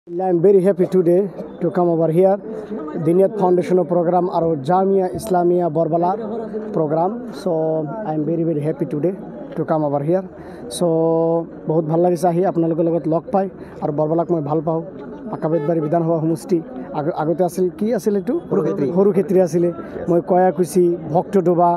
I'm very happy today to come over here. Diniyat Foundation program or Jamia Islamia Borbala program. So I'm very happy today to come over here. So बहुत ভাল লাগিছে আহি আপোনালোকৰ লগত লগ পাই আৰু বৰবলাক মই ভাল পাওঁ পাকাবেদবাৰী বিধানসভা সমষ্টি আগতে আছিল কি আছিল এটো সৰু ক্ষেত্ৰী আছিল মই কয়াকুছি ভক্তডোবা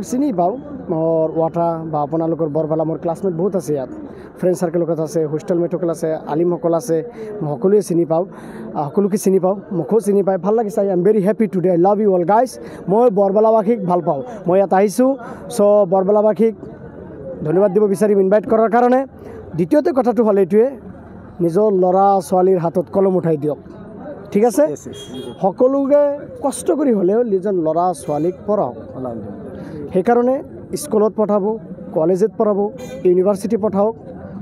চিনি পাওঁ মোৰ ওয়াটা বা আপোনালোকৰ বৰবলা মোৰ ক্লাছমেট বহুত আছে ইয়াত ফ্ৰেন্ড সাৰ্কেল লগত আছে হোষ্টেল মেটকল আছে আলিমসকল আছে মই সকলোৱে চিনি পাওঁ সকলোকে চিনি পাওঁ মুখো চিনি পাই ভাল লাগিছে I am very happy today I love you all guys মই বৰবলাবাসীক ভাল পাওঁ মই ইয়াত আহিছোঁ চ' বৰবলাবাসীক ধন্যবাদ দিব বিচাৰিম ইনভাইট কৰাৰ কাৰণে দ্বিতীয়তে কথাটো হ'ল এইটোৱে নিজৰ ল'ৰা ছোৱালীৰ হাতত কলম উঠাই দিয়ক ঠিক আছে সকলোকে কষ্ট কৰি হ'লেও নিজৰ ল'ৰা ছোৱালীক পঢ়াওক সেইকাৰণে স্কুলত পঠাব কলেজত পঢ়াব ইউনিভাৰ্চিটি পঠাওক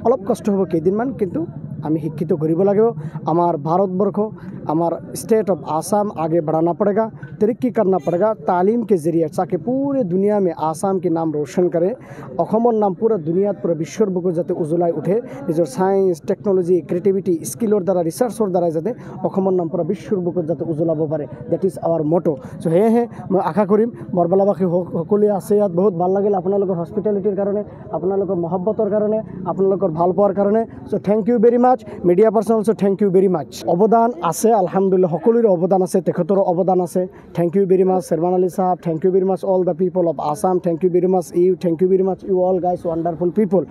অলপ কষ্ট হ'ব কেইদিনমান কিন্তু আমি শিক্ষিত কৰিব লাগিব আমাৰ ভাৰতবৰ্ষ আমার स्टेट ऑफ आसाम आगे बढ़ाना पड़ेगा तरक्की करना पड़ेगा तालीम के ज़रिए ताकि पूरे दुनिया में आसाम के नाम रोशन करें অসমৰ নাম पूरा दुनिया पूरा विश्वर बुको जाते उज्वलाई उठे निजर साइंस टेक्नोलॉजी क्रिएटिविटी स्किलर द्वारा रिसार्चर द्वारा जाते অসমৰ নাম पूरा विश्वर बुको जाते उज्वलाब पारे दैट इज आवर मोटो सो हे मैं आशा करिम बरबलाबासी সকলে আছে ইয়াত बहुत ভাল লাগিল আপোনালোকৰ হস্পিটেলিটিৰ কাৰণে আপোনালোকৰ মহব্বতৰ কাৰণে আপোনালোকৰ ভাল পোৱাৰ কাৰণে so thank you very much media person also thank you very much অবদান আছে আলহামদুলিল্লাহ সকলোৰে অবদান আছে তেখেতৰ অবদান আছে thank you very much Sherman Ali সাহেব thank you very much all the people of Assam thank you very much you thank you very much you all guys wonderful people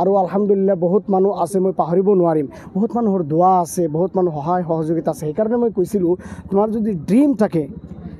আৰু আলহামদুলিল্লাহ বহুত মানুহ আছে মই পাহৰিব নোৱাৰিম বহুত মানুহৰ দোয়া আছে বহুত মানুহ সহায় সহযোগিতা আছে সেইকাৰণে মই কৈছিলোঁ তোমাৰ যদি ড্ৰিম থাকে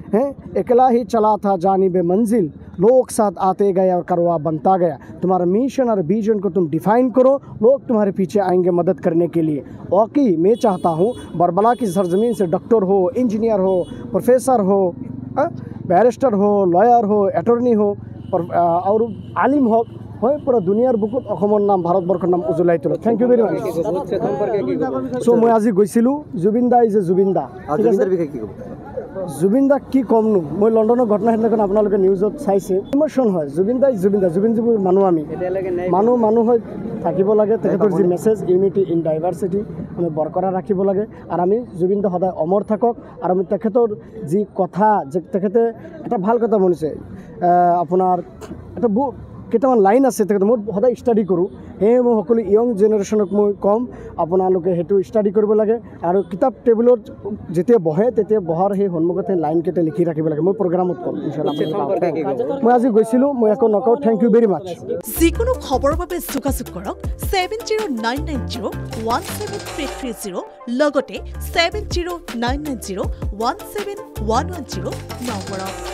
अकेला ही चला था जानिब मंजिल लोग साथ आते गए और करवा बनता गया तुम्हारा मिशन और विजन को तुम डिफाइन करो लोग तुम्हारे पीछे आएंगे मदद करने के लिए वाकई मैं चाहता हूँ बरबला की सरजमीन से डॉक्टर हो इंजीनियर हो प्रोफेसर हो बैरिस्टर हो लॉयर हो अटर्नी हो और आलिम हो पूरा दुनियार बुकुत অসমৰ নাম ভাৰতবৰ্ষৰ নাম উজ্বলাই তোলো thank you very mass so মই আজি গৈছিলোঁ জুবিন দা ইজ এ জুবিন দা জুবিনদাৰ বিষয়ে কি ক'ব জুবিন দা কি কমনো মই লণ্ডনৰ ঘটনা সেইদিনাখন আপোনালোকে নিউজত চাইছে ইমোশ্যন হয় জুবিন দা জুবিন যিবোৰ মানুহ আমি মানুহ হৈ থাকিব লাগে তেখেতৰ যি মেছেজ ইউনিটি ইন ডাইভাৰ্চিটি আমি বৰকৰাৰ ৰাখিব লাগে আৰু আমি জুবিন দা সদায় অমৰ থাকক আৰু আমি তেখেতৰ যি কথা যে তেখেতে এটা ভাল কথা শুনিছে আপোনাৰ এটা কেইটামান লাইন আছে তেখেতে মই সদায় ষ্টাডি কৰোঁ সেয়ে মই সকলো ইয়ং জেনেৰেশ্যনক মই ক'ম আপোনালোকে সেইটো ষ্টাডি কৰিব লাগে আৰু কিতাপ টেবুলত যেতিয়া বহে তেতিয়া বহাৰ সেই সন্মুখতে লাইনকেইটা লিখি ৰাখিব লাগে মই প্ৰগ্ৰামত ক'ম ইনশাআল্লাহ মই আজি গৈছিলোঁ মই একো নকওঁ থ্যাংক ইউ ভেৰি মাচ যিকোনো খবৰৰ বাবে যোগাযোগ কৰক 7099017330 লগতে 7099017110 নম্বৰত